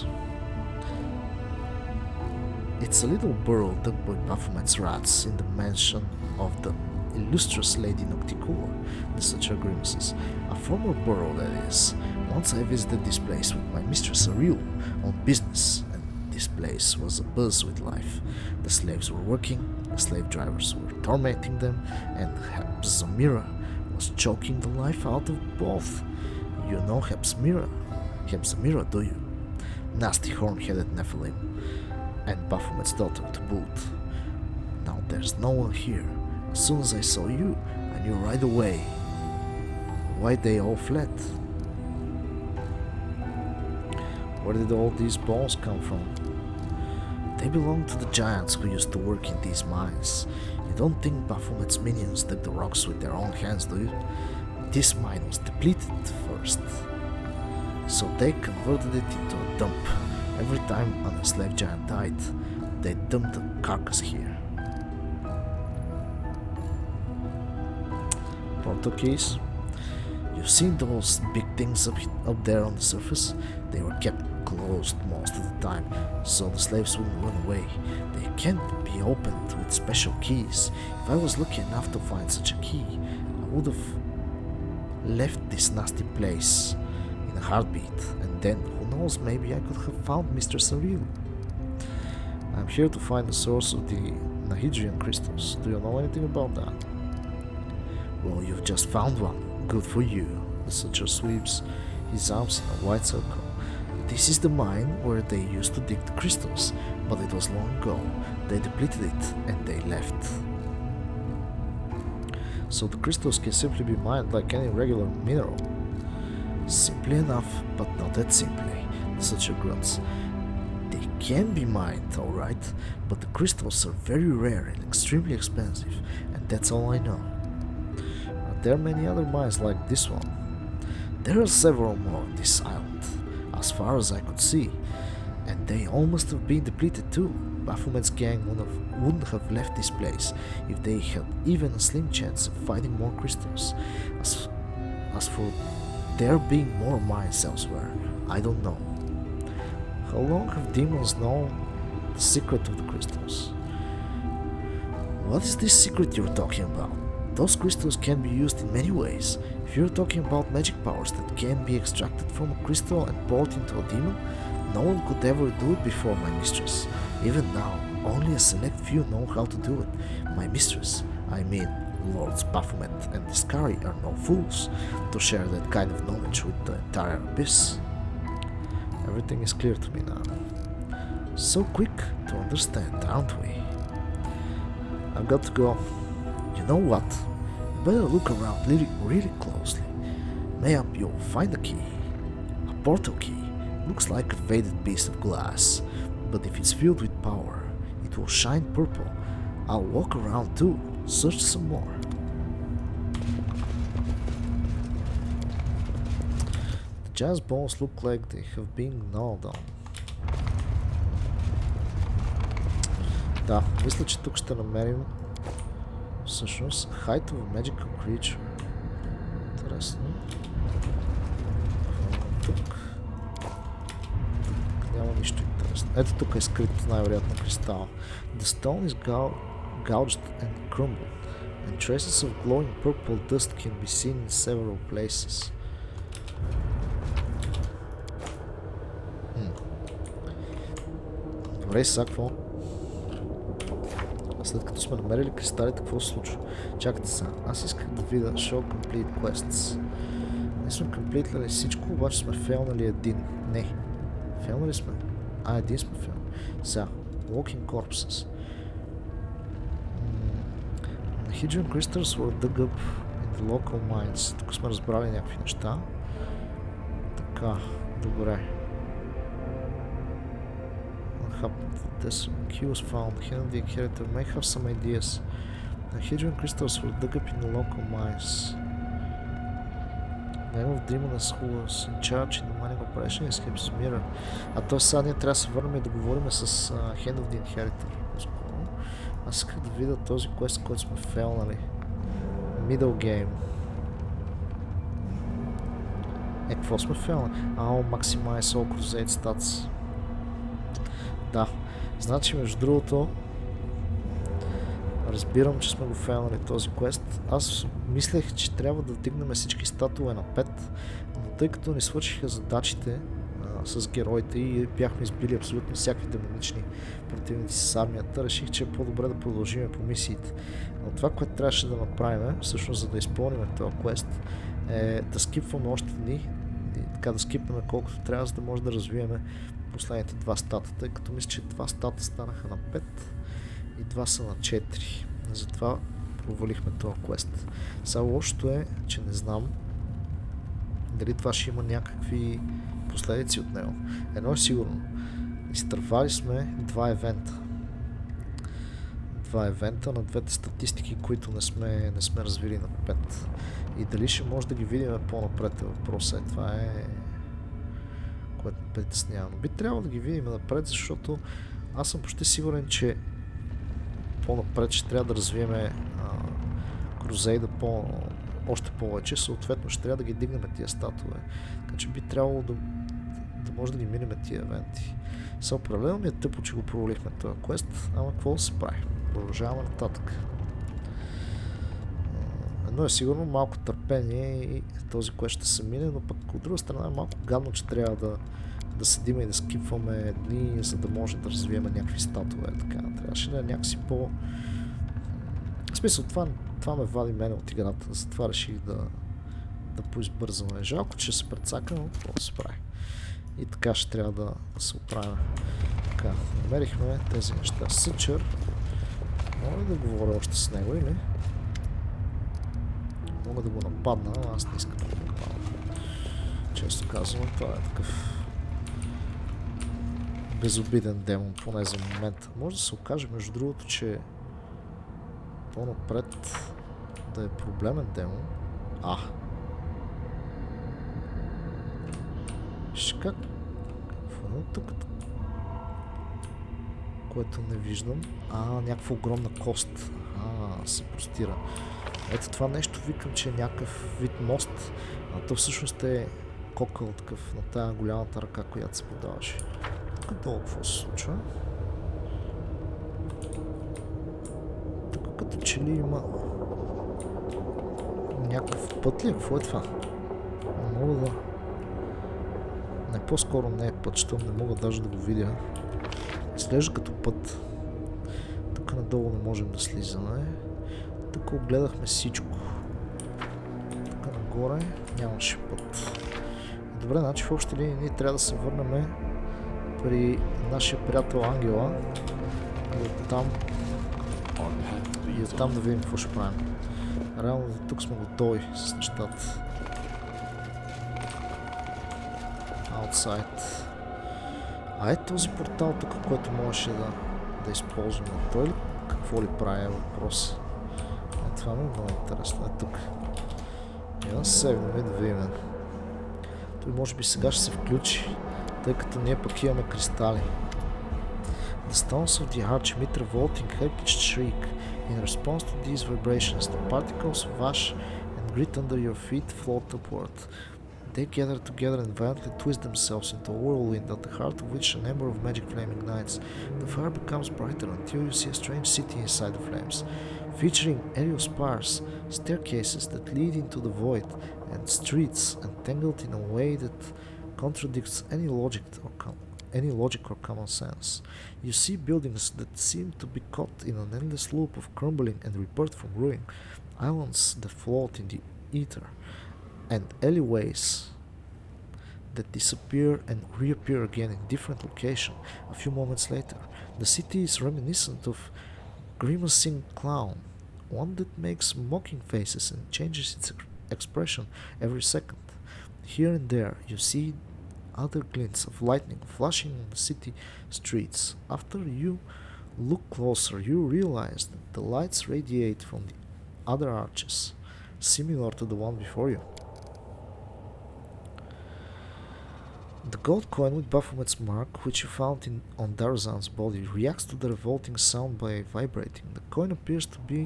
It's a little burrow dug by Baphomet's rats in the mansion of the illustrious Lady Nocticola, the Searcher grimaces. A former burrow, that is. Once I visited this place with my mistress Auril on business, and this place was abuzz with life. The slaves were working, the slave drivers were tormenting them, and Hepzamira was choking the life out of both. You know Hepzamira, do you? Nasty horn-headed Nephilim, and Baphomet's daughter to boot. Now there's no one here. As soon as I saw you, I knew right away why they all fled. Where did all these bones come from? They belong to the giants who used to work in these mines. You don't think Baphomet's minions dug the rocks with their own hands, do you? This mine was depleted first, so they converted it into a dump. Every time an enslaved giant died, they dumped a carcass here. Portal keys? You've seen those big things up there on the surface? They were kept closed most of the time, so the slaves wouldn't run away. They can't be opened with special keys. If I was lucky enough to find such a key, I would have left this nasty place in a heartbeat, and then, who knows, maybe I could have found Mistress Auril. I'm here to find the source of the Hadrian crystals. Do you know anything about that? Well, you've just found one. Good for you. The soldier sweeps his arms in a wide circle. This is the mine where they used to dig the crystals, but it was long ago. They depleted it and they left. So the crystals can simply be mined like any regular mineral. Simply enough, but not that simply, the soldier grunts. They can be mined, alright, but the crystals are very rare and extremely expensive, and that's all I know. Are there many other mines like this one? There are several more on this island, as far as I could see, and they all must have been depleted too. Baphomet's gang wouldn't have left this place if they had even a slim chance of finding more crystals. As for there being more mines elsewhere, I don't know. How long have demons known the secret of the crystals? What is this secret you're talking about? Those crystals can be used in many ways. If you're talking about magic powers that can be extracted from a crystal and poured into a demon, no one could ever do it before my mistress. Even now, only a select few know how to do it. My mistress, I mean Lords Baphomet and Discari, are no fools to share that kind of knowledge with the entire abyss. Everything is clear to me now. So quick to understand, aren't we? I've got to go. You know what? You better look around really closely. Mayhap you'll find a key. A portal key. Looks like a faded piece of glass, but if it's filled with power, it will shine purple. I'll walk around too, search some more. The jazz bones look like they have been gnawed on. Да, мисля, че тук ще намерим всъщност Height of a Magical Creature. Интересно. Тук няма нищо интересно. Ето тук е скрит най-вероятно кристал. The stone is gouged and crumbled, and traces of glowing purple dust can be seen in several places. Добре, сега какво? След като сме намерили кристалите, какво се случва? Чакайте сега, аз исках да видя Show Complete Quests. Не сме комплитлили всичко, обаче сме фейлнали един. Не. Фейлнали сме? Един сме фейлнали. Сега, Walking Corpses. The Hadrian crystals were dug up in the local mines. Тук сме разбрали някакви неща. Така, добре. This key was found. The inheritor may have some ideas. The Hadrian crystals were dug up in the local mines. The name of Demoness who was in charge in the mining operation is his mirror. А то сега ние трябва да се върнем и да говорим с Hand of the Inheritor. Аз исках да видя този квест, който сме фейлнали. Middle Game. Какво сме фейлнали? Maximize All Crusade Stats. Да. Значи, между другото, разбирам, че сме го фейлнали този квест. Аз мислех, че трябва да вдигнем всички статове на 5, но тъй като ни свършиха задачите с героите и бяхме избили абсолютно всякакви демонични противници с армията, реших, че е по-добре да продължим по мисиите. Но това, което трябваше да направим, всъщност за да изпълним този квест, е да скипваме още дни, така да скипнем колкото трябва, за да може да развиеме последните два стата, тъй като мисля, че два стата станаха на 5 и два са на 4. Затова провалихме този квест. Сега лошото е, че не знам дали това ще има някакви последици от него. Едно е сигурно. Изтървали сме два евента. Два евента на двете статистики, които не сме развили на 5. И дали ще може да ги видим по-напред е въпросът. Това е което ме притеснява. Но би трябвало да ги видим напред, защото аз съм почти сигурен, че по-напред ще трябва да развиеме Крузейда още повече. Съответно ще трябва да ги дигнем тия статове. Така че би трябвало да може да ги минем тия евенти. Сега определено ми е тъпо, че го провалихме този квест, ама какво да се прави? Продължаваме нататък. Едно е сигурно, малко търпение и този квест ще се мине, но пък от друга страна е малко гадно, че трябва да седим и да скипваме дни, за да може да развиеме някакви статове. Така, трябваше да е някакси по... В смисъл, това това ме вади мене от играта, затова реших да поизбързаме. Жалко, че се прецака, но какво да се прави. И така ще трябва да се оправим. Така, намерихме тези неща. Съчър. Мога ли да говоря още с него или? Мога да го нападна, но аз не искам да го нападна. Често казвам, това е такъв безобиден демон, поне за момента. Може да се окаже, между другото, че по-напред да е проблемен демон. Виж как... Какво е тук? Което не виждам. Някаква огромна кост. Се простира. Ето това нещо викам, че е някакъв вид мост. А то всъщност е кокъл такъв на тая голямата ръка, която се подаваше. Тук долу какво се случва? Тук като че ли има някакъв път ли? Какво е това? Не мога да... Не, по-скоро не е път, щом не мога даже да го видя. Изглежда като път. Тук надолу не можем да слизаме. Тук огледахме всичко. Тук нагоре нямаше път. Добре, значи в общи линии ние трябва да се върнем при нашия приятел Ангела и оттам да видим какво ще правим. Реално до тук сме готови с нещата. Outside. Ето този портал тук, който можеше да използваме. Той ли какво ли прави е въпрос? Това ми е много интересно. Тук. Я да сегнем и да видим. Той може би сега ще се включи, тъй като ние пък имаме кристали. The stones of the arch emit revolting high-pitched shriek. In response to these vibrations, the particles of ash and grit under your feet float upward. They gather together and violently twist themselves into a whirlwind at the heart of which a number of magic flame ignites. The fire becomes brighter until you see a strange city inside the flames, featuring aerial spires, staircases that lead into the void, and streets entangled in a way that contradicts any logic or common sense. You see buildings that seem to be caught in an endless loop of crumbling and rebirth from ruin, islands that float in the ether, and alleyways that disappear and reappear again in different locations a few moments later. The city is reminiscent of grimacing clown, one that makes mocking faces and changes its expression every second. Here and there you see other glints of lightning flashing on the city streets. After you look closer, you realize that the lights radiate from the other arches, similar to the one before you. The gold coin with Baphomet's mark, which you found on Darzan's body, reacts to the revolting sound by vibrating. The coin appears to be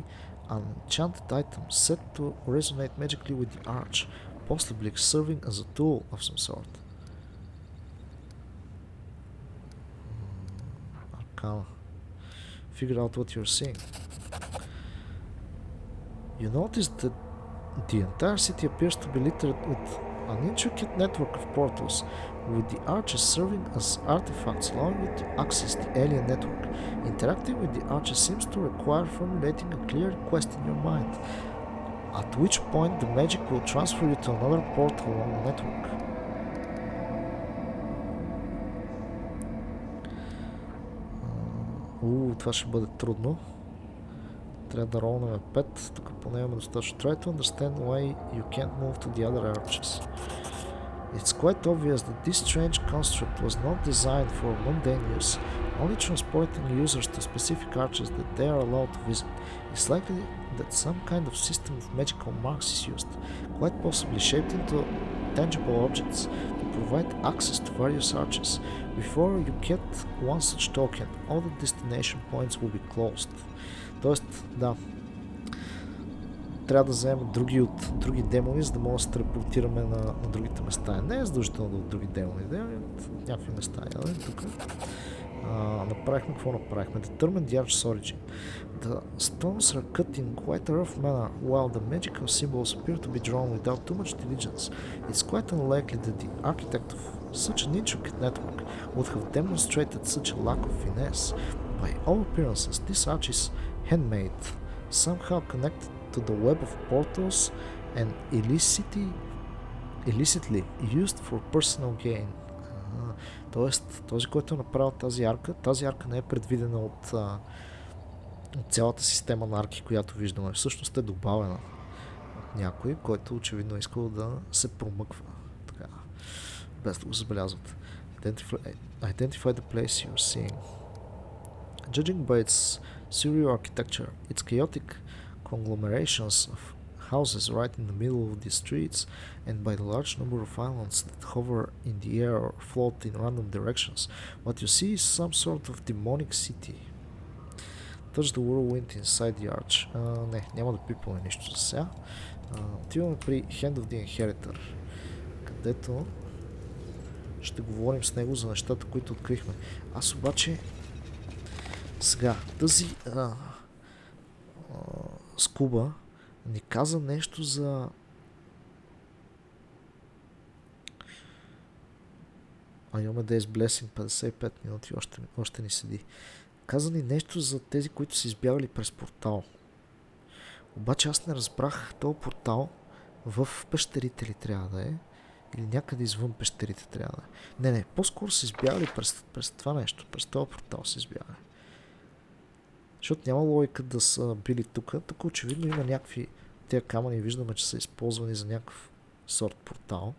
an enchanted item set to resonate magically with the arch, possibly serving as a tool of some sort. Arcana. Figure out what you're seeing. You notice that the entire city appears to be littered with an intricate network of portals, with the arches serving as artifacts allowing you to access the alien network. Interacting with the arches seems to require formulating a clear request in your mind, at which point the magic will transfer you to another portal along the network. Това ще бъде трудно. Трябва да ролнем 5, тук поне имаме достатъчно. Try to understand why you can't move to the other arches. It's quite obvious that this strange construct was not designed for mundane use, only transporting users to specific arches that they are allowed to visit. It's likely that some kind of system of magical marks is used, quite possibly shaped into tangible objects, to provide access to various arches. Before you get one such token, all the destination points will be closed. Тоест, да, трябва да вземем други демони, за да можем да се телепортираме на другите места. Не е задължително от други демони, от някакви места. Тук направихме какво направихме. Determine the arch's origin. The stones are cut in quite a rough manner, while the magical symbols appear to be drawn without too much diligence. It's quite unlikely that the architect of such an intricate network would have demonstrated such a lack of finesse. By all appearances, this arch is handmade, somehow connected to the web of portals and illicitly used for personal gain. Тоест, този, който е направил тази арка не е предвидена от цялата система на арки, която виждаме. Всъщност е добавена от някой, който очевидно е искал да се промъква. Така, без да го забелязват. Identify the place you're seeing. Judging by its surreal architecture, its chaotic conglomerations of houses right in the middle of the streets, and by the large number of islands that hover in the air or float in random directions, what you see is some sort of demonic city. Touch the whirlwind inside the arch. Не, няма да пипаме нищо за сега. Отиваме при Hand of the Inheritor, където ще говорим с него за нещата, които открихме. Аз обаче сега, тази скуба ни каза нещо за... имаме Days Blessing 55 минути, още ни седи. Каза ни нещо за тези, които са избягали през портал. Обаче аз не разбрах, този портал в пещерите ли трябва да е? Или някъде извън пещерите трябва да е? Не, по-скоро са избягали през това нещо. През този портал са избягали. Защото няма логика да са били тук. Тук очевидно има някакви... Тези камъни виждаме, че са използвани за някакъв сорт портал.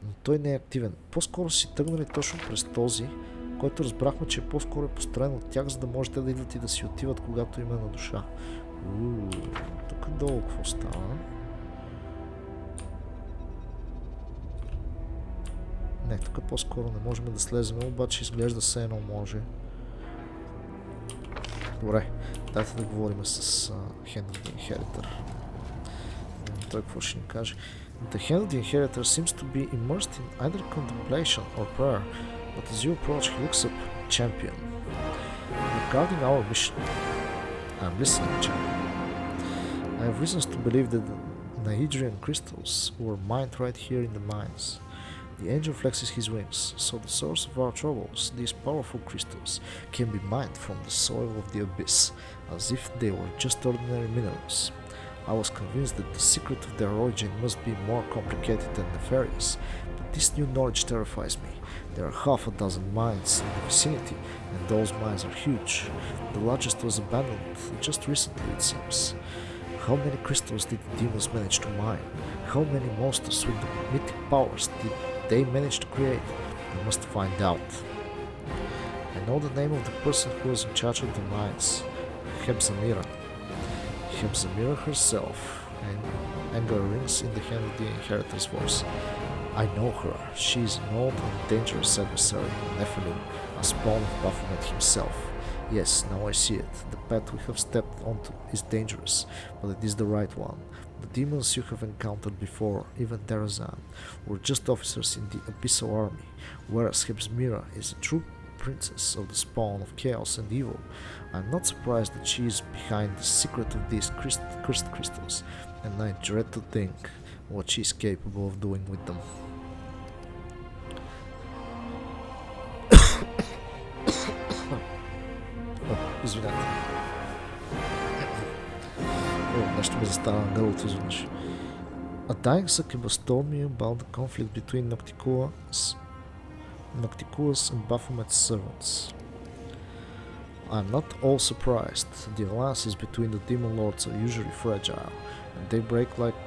Но той не е активен. По-скоро си тръгнали точно през този, който разбрахме, че е по-скоро е построен от тях, за да можете да идват и да си отиват, когато има на душа. Тук долу какво става? Не, тук по-скоро не можем да слезем, обаче изглежда се едно може. Добре, дайте да говорим с Hand of the Inheritor. Той какво ще ни каже? The Hand of the Inheritor seems to be immersed in either contemplation or prayer, but as you approach he looks up, champion. Regarding our mission, I'm listening, champion. I have reasons to believe that the Hadrian crystals were mined right here in the mines. The angel flexes his wings, so the source of our troubles, these powerful crystals, can be mined from the soil of the abyss, as if they were just ordinary minerals. I was convinced that the secret of their origin must be more complicated and nefarious, but this new knowledge terrifies me. There are half a dozen mines in the vicinity, and those mines are huge. The largest was abandoned just recently, it seems. How many crystals did the demons manage to mine? How many monsters with the mythic powers did they manage to create? We must find out. I know the name of the person who was in charge of the mines. Hebzamira. Hebzamira herself, and anger rings in the Hand of the Inheritor's voice. I know her. She is an old and dangerous adversary, Nephilim, a spawn of Baphomet himself. Yes, now I see it. The path we have stepped onto is dangerous, but it is the right one. The demons you have encountered before, even Tarazan, were just officers in the Abyssal army, whereas Hebzamira is a true princess of the spawn of chaos and evil. I'm not surprised that she is behind the secret of these cursed crystals, and I dread to think what she is capable of doing with them. Извинете. Нещо ми застава на гърлото изведнъж. A dying succubus told me about the conflict between Nocticulus and Baphomet's servants. I'm not all surprised. The alliances between the demon lords are usually fragile, and they break like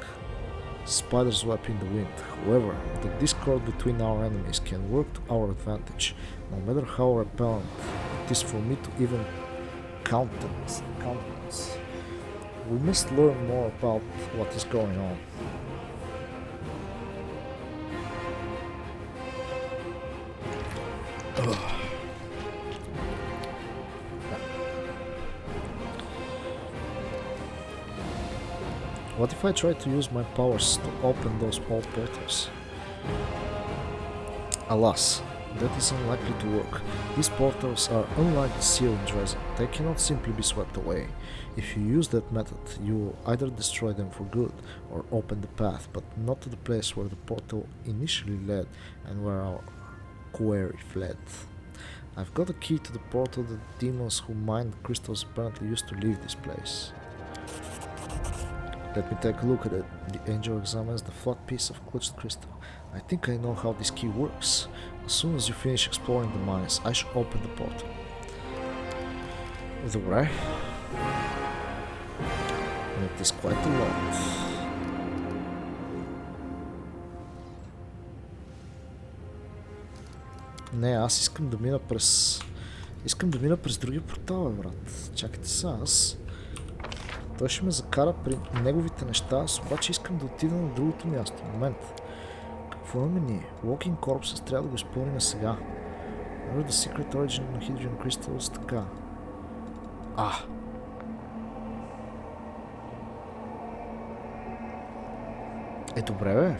spider's web in the wind. However, the discord between our enemies can work to our advantage, no matter how repellent it is for me to even countenance. We must learn more about what is going on. What if I try to use my powers to open those old portals? Alas, that is unlikely to work. These portals are unlike the seal in Dresden. They cannot simply be swept away. If you use that method, you will either destroy them for good or open the path, but not to the place where the portal initially led and where our quarry fled. I've got a key to the portal that the demons who mined the crystals apparently used to leave this place. Let me take a look at it. The angel examines the flat piece of clutched crystal. I think I know how this key works. As soon as you finish exploring the mines, I shall open the portal. Добре. It is quite a lot. Не, аз искам да мина през... Искам да мина през другия портал, брат. Чакайте сега, аз... Той ще ме закара при неговите неща, аз обаче искам да отида на другото място. Момент. Какво имаме ние? Walking Corpses, трябва да го изпълним сега. The Secret Origin на Hadrian Crystals, така. Добре, бе.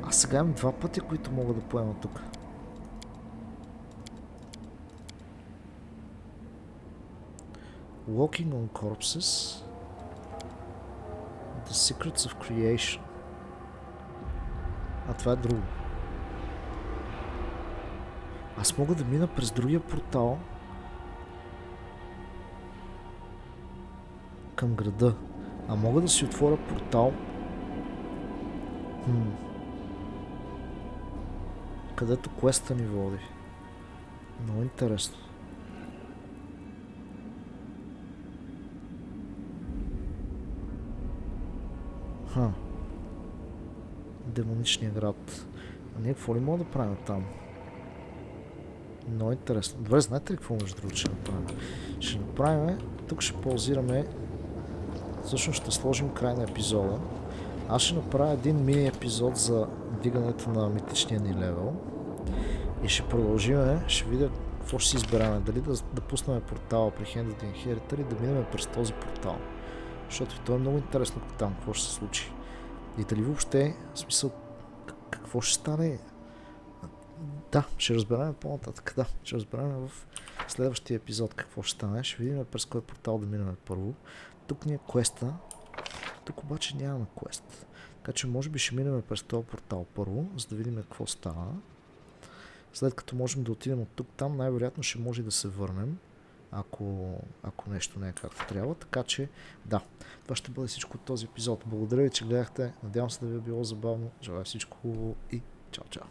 Аз сега имам два пътя, които мога да поема тук. Walking on Corpses. The Secrets of Creation. Това е друго. Аз мога да мина през другия портал към града. А мога да си отворя портал където квеста ни води. Много интересно. Демоничния град. А ние какво ли мога да правим там? Много интересно. Добре, знаете ли какво между другото ще направим? Ще направим, тук ще паузираме, всъщност ще сложим край на епизода. Аз ще направя един мини епизод за дигането на митичния ни левел. И ще продължим, ще видя какво ще си изберем. Дали да пуснем портала при Handed Inheritor и да минем през този портал. Защото това е много интересно там, какво ще се случи. И дали въобще, в смисъл, какво ще стане? Да, ще разберем по-нататък. Да, ще разберем в следващия епизод какво ще стане. Ще видим през кой портал да минем първо. Тук ни е квеста. Тук обаче нямаме квест. Така че може би ще минем през този портал първо, за да видим какво става. След като можем да отидем от тук там, най-вероятно ще може да се върнем, ако нещо не е както трябва. Така че, да, това ще бъде всичко от този епизод. Благодаря ви, че гледахте. Надявам се да ви е било забавно. Желая всичко хубаво и чао-чао.